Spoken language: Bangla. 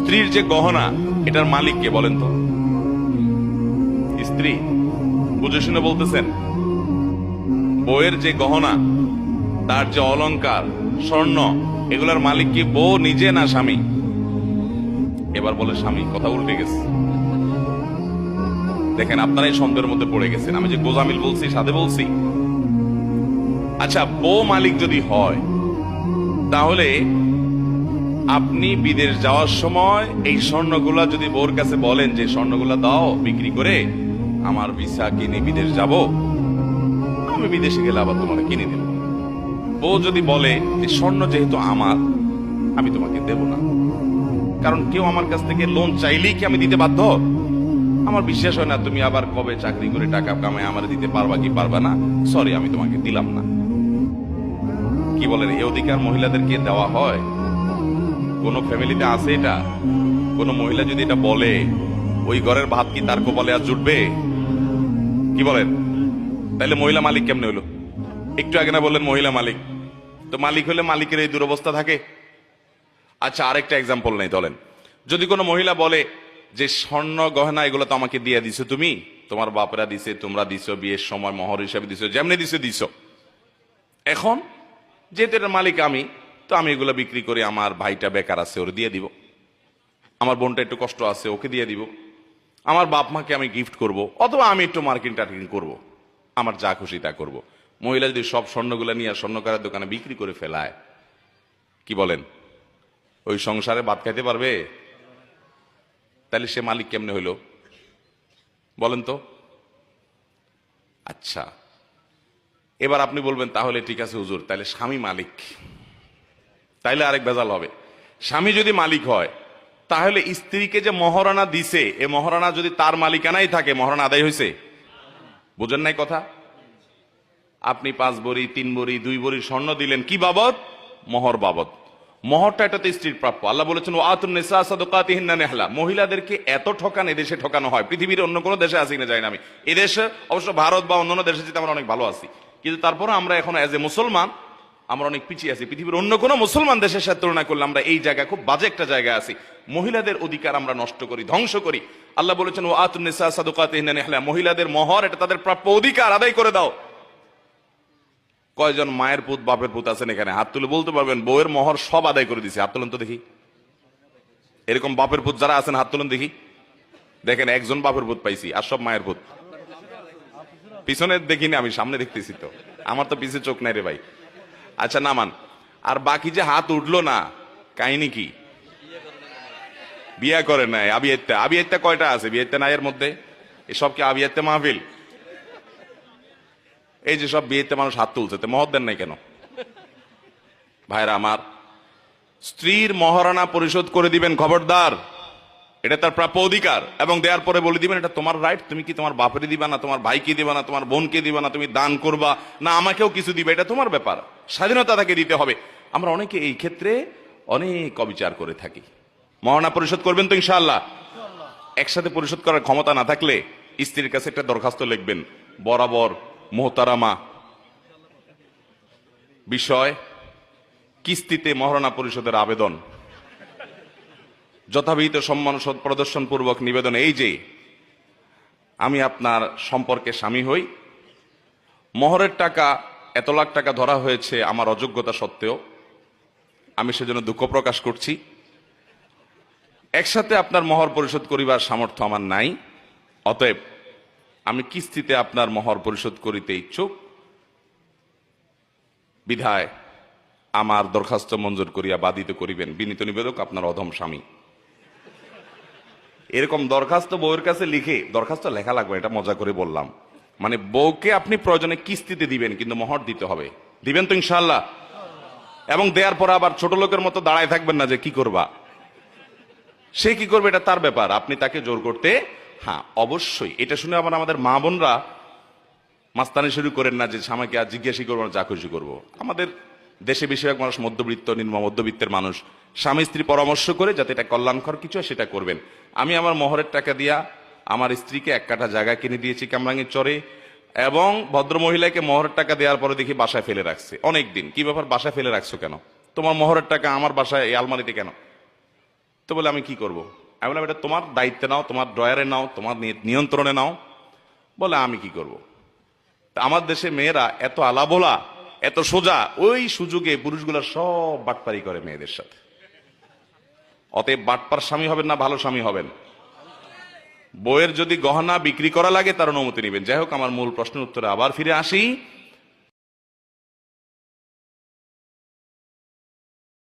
স্ত্রীর যে গহনা এটার মালিক কে বলেন তো? স্ত্রী। বুঝে শুনে বলতেছেন? বউয়ের যে গহনা, তার যে অলংকার, স্বর্ণ, এগুলার মালিক কি বউ নিজে না স্বামী? এবার বলে স্বামী। কথা উল্টে গেছে। দেখেন, আপনারাই সন্দেহের মধ্যে পড়ে গেছেন। আমি যে গোজামিল বলছি সাথে বলছি। আচ্ছা, বউ মালিক যদি হয়, তাহলে আপনি বিদেশ যাওয়ার সময় এই স্বর্ণগুলা যদি বউর কাছে বলেন যে স্বর্ণগুলা দাও বিক্রি করে আমার ভিসা কিনে বিদেশ যাব, আমি বিদেশে গেলে আবার তোমাকে কিনে দেব। বউ যদি বলে যে স্বর্ণ যেহেতু আমার, আমি তোমাকে দেব না, কারণ কেউ আমার কাছ থেকে লোন চাইলেই কি আমি দিতে বাধ্য? আমার বিশ্বাস হয় না তুমি আবার কবে চাকরি করে টাকা কামায় আমার দিতে পারবা কি পারবা না, সরি আমি তোমাকে দিলাম না। কি বলেন, এই অধিকার মহিলাদেরকে দেওয়া হয়? কোন ফ্যামিলিতে আছে এটা? কোন মহিলা যদি এটা বলে, ওই ঘরের ভাত কি তার কপালে আর জুটবে? কি বলেন? তাইলে মহিলা মালিক কেমনে হইলো? একটু আগে না বললেন মহিলা মালিক? তো মালিক হলে মালিকের এই দুরবস্থা থাকে? আচ্ছা, আরেকটা এক্সাম্পল নেই, বলেন। যদি কোনো মহিলা বলে যে স্বর্ণ গহনা এগুলো তো আমাকে দিয়ে দিছো তুমি, তোমার বাপরা দিছে, তোমরা দিছো, বিয়ের সময় মহর হিসাবে দিছো, যেমনি দিছো দিছো, এখন যেহেতু এটার মালিক আমি, তো আমি এগুলো বিক্রি করে আমার ভাইটা বেকার আছে ওর দিয়ে দিব, আমার বোনটা একটু কষ্ট আছে ওকে দিয়ে দিব, আমার বাপ মাকে আমি গিফট করব, অথবা আমি একটু মার্কেটিং টার্গেটিং করবো, আমার যা খুশি তা করব। মহিলা যদি সব স্বর্ণগুলো নিয়ে স্বর্ণকারের দোকানে বিক্রি করে ফেলায়, কি বলেন, ওই সংসারে ভাত খাইতে পারবে? তাহলে সে মালিক কেমনে হইল বলেন তো? আচ্ছা, এবার আপনি বলবেন তাহলে ঠিক আছে হুজুর, তাহলে স্বামী মালিক। তাইলে আরেক ভেজাল হবে। স্বামী যদি মালিক হয়, তাহলে স্ত্রীকে যে মহারণা দিছে, এ মহারণা যদি তার মালিকানাই থাকে, মহারণা আদায় হয়েছে? বুঝেন নাই কথা? আপনি 5 ভরি 3 ভরি 2 ভরি স্বর্ণ দিলেন, কি বাবদ? মোহর বাবদ। মোহরটা এটা তো স্ত্রীর প্রাপ্য। আল্লাহ বলেছেন ওয়া আতুন নিসা সাদাকাতিহিন্না নিহলা। মহিলাদেরকে এত ঠকান এদেশে ঠকানো হয়, পৃথিবীর অন্য কোনো দেশে আছি কিনা জানি না আমি। এদেশে অবশ্য ভারত বা অন্যান্য দেশে যেতে আমরা অনেক ভালো আছি, কিন্তু তারপরে আমরা এখন এজ এ মুসলমান আমরা অনেক পিছিয়ে আছি। পৃথিবীর অন্য কোনো মুসলমান দেশের সাথে তুলনা করলে আমরা এই জায়গায় খুব বাজে একটা জায়গায় আছি। মহিলাদের অধিকার আমরা নষ্ট করি, ধ্বংস করি। আল্লাহ বলেছেন ওয়া আতুন নিসা সাদাকাতিহিন্না নিহলা, মহিলাদের মোহর এটা তাদের প্রাপ্য অধিকার, আদায় করে দাও। কয়জন মায়ের পুত বাপের পুত আছেন এখানে? হাত তুলে বলতে পারবেন বউয়ের মোহর সব আদায় করে দিছে? হাত তুলেন তো দেখি। এরকম বাপের পুত যারা আছেন হাত তুলেন দেখি। দেখেন, একজন বাপের পুত পাইছি, আর সব মায়ের পুত। পিছনে দেখিনি আমি, সামনে দেখতেছি তো, আমার তো পিছে চোখ নাই রে ভাই। আচ্ছা নামান। আর বাকি যে হাত উঠলো না, কাহিনী কি? বিয়া করে নাই। আবিয়াত্তা, আবিয়াত্তা কয়টা আছে? বিয়াত্তা নাই এর মধ্যে? এসব কি আবিয়াত্তা মাহফিল? এই যে সব বিয়েতে মানুষ হাত তুলছে, মহর দেন নাই কেন? ভাইরা আমার, স্ত্রীর মহারণা পরিশোধ করে দিবেন, খবরদার। এটা তার প্রাপ্য অধিকার, এবং দেওয়ার পরে বলে দিবেন এটা তোমার রাইট। তুমি কি তোমার বাপরে দিবা না, তোমার ভাইকে দিবা না, তোমার বোনকে দিবা না, তুমি দান করবা না আমাকেও কিছু দিবে, এটা তোমার ব্যাপার। স্বাধীনতা তাকে দিতে হবে। আমরা অনেকে এই ক্ষেত্রে অনেক অবিচার করে থাকি। মহারণা পরিশোধ করবেন তো ইনশাআল্লাহ? একসাথে পরিশোধ করার ক্ষমতা না থাকলে স্ত্রীর কাছে একটা দরখাস্ত লিখবেন, বরাবর মোহতারামা বিষয় কিস্তিতে মহারণা পরিশোধের আবেদন, যথাবিহিত সম্মান প্রদর্শন পূর্বক নিবেদন, এই যে আমি আপনার সম্পর্কে স্বামী হই, মোহরের টাকা এত লাখ টাকা ধরা হয়েছে আমার অযোগ্যতা সত্ত্বেও, আমি সেজন্য দুঃখ প্রকাশ করছি। একসাথে আপনার মোহর পরিশোধ করিবার সামর্থ্য আমার নাই, অতএব আমি কিস্তিতে আপনার মোহর পরিশোধ করিতে ইচ্ছুক, বিধায় আমার দরখাস্ত মঞ্জুর করিয়া বাধিত করিবেন। বিনীত নিবেদক, আপনার অধম স্বামী। এরকম দরখাস্ত বউয়ের কাছে লিখে, দরখাস্ত লেখা লাগবে, এটা মজা করে বললাম, মানে বউকে আপনি প্রয়োজনে কিস্তিতে দিবেন, কিন্তু মোহর দিতে হবে। দিবেন তো ইনশাআল্লাহ? এবং দেওয়ার পর আবার ছোট লোকের মতো দাঁড়ায় থাকবেন না যে কি করবা, সে কি করবে এটা তার ব্যাপার, আপনি তাকে জোর করতে। হ্যাঁ অবশ্যই, এটা শুনে আবার আমাদের মা বোনরা মাস্তানি শুরু করেন না যে স্বামীকে আর জিজ্ঞাসা করবো না, যা খুশি করবো। আমাদের দেশে বেশিরভাগ মানুষ মধ্যবিত্ত, নিম্ন মধ্যবিত্তের মানুষ। স্বামী স্ত্রী পরামর্শ করে যাতে এটা কল্যাণকর কিছু হয় সেটা করবেন। আমি আমার মোহরের টাকা দিয়া আমার স্ত্রীকে 1 কাঠা জায়গা কিনে দিয়েছি কামরাঙ্গীর চরে, এবং ভদ্র মহিলাকে মোহরের টাকা দেওয়ার পরে দেখি বাসায় ফেলে রাখছে অনেকদিন। কি ব্যাপার, বাসায় ফেলে রাখছো কেন? তোমার মোহরের টাকা আমার বাসায় এই আলমারিতে কেন? তো বলে আমি কি করব? আমি বললাম এটা তোমার দায়িত্বে নাও, তোমার ড্রয়ারে নাও, তোমার নিয়ন্ত্রণে নাও। বলে আমি কি করব? তা আমার দেশে মেয়েরা এত আলাভোলা, এত সোজা, ওই সুযোগে পুরুষগুলা সব বাটপারি করে মেয়েদের সাথে। অতএব বাটপার স্বামী হবেন না ভালো স্বামী হবেন? বইয়ের যদি গহনা বিক্রি করা লাগে তার অনুমতি নেবেন। যাই হোক, আমার মূল প্রশ্নের উত্তরে আবার ফিরে আসি।